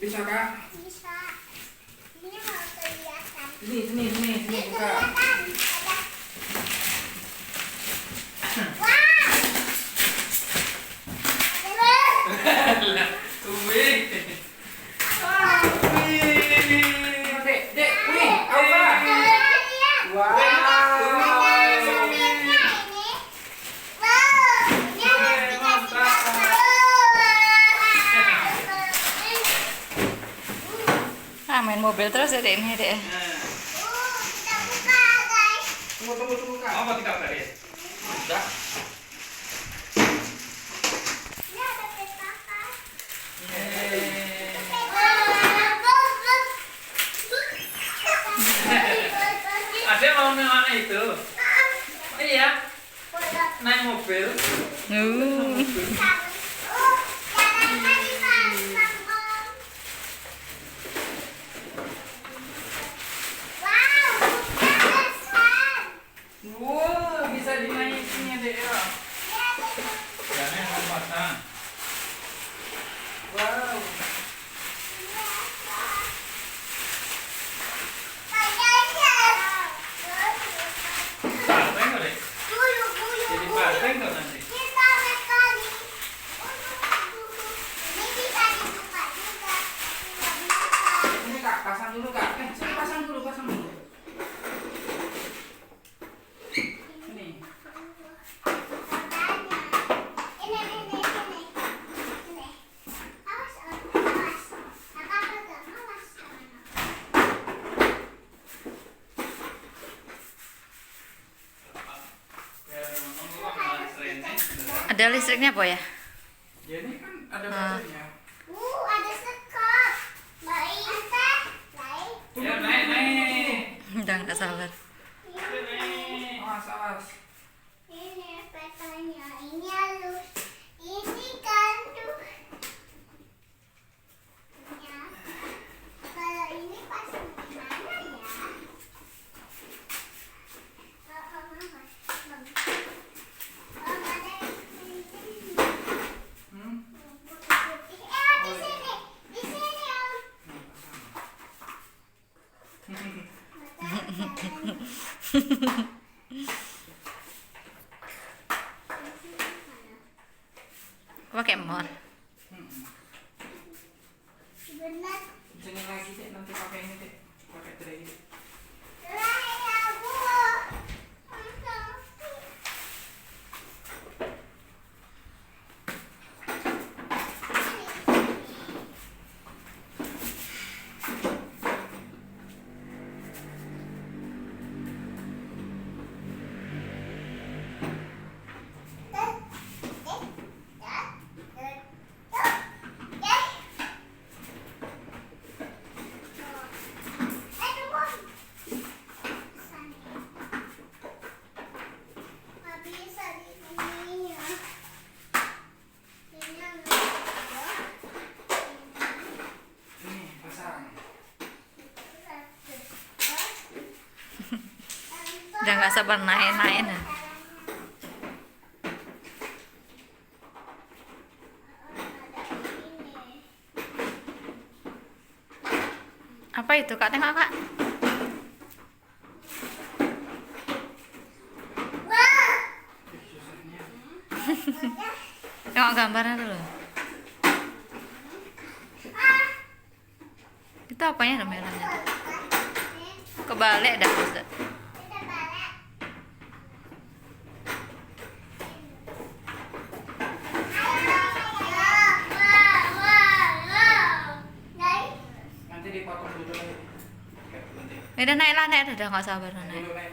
Bisa kak? Bisa. Ini mau kelihatan. Sini buka. Kelihatan. Wah. Wih. Dek, wih, apa? Main mobil terus ya dek ini dek. Kita buka guys. Tunggu kak. Oh, mau tidak tadi? Udah. Ini ada petaka. Ada mau mana itu? Oh iya, naik mobil. Wow, bisa dinaikin ya dek ya. Jangan lompatan. Wow. Banteng nggak dek? Jadi banteng nggak nanti? Ini kak, pasang dulu kak. Sini pasang dulu. Ini. Ada listriknya apa ya? Ya ini kan ada baterainya. Ada sekop. Baik. Ya naik. Udah nggak sabar. Awas. Ini petanya. Ini halus. Ini gantung. Ya. Kalau ini pasang di mana ya? Di sini Om. Pakai mor. Benar. Sini lagi dek, nanti pakai ini dek. Pakai tray. Lah ya Bu. Ini pasang. Udah nggak sabar naik nah. Apa itu kak? Tengok kak. Tengok gambarnya dulu. Itu apanya namanya? Kebalik dah Ustaz. Nanti dipotong dulu. Udah naik lah, naik udah nggak sabar naik. Naik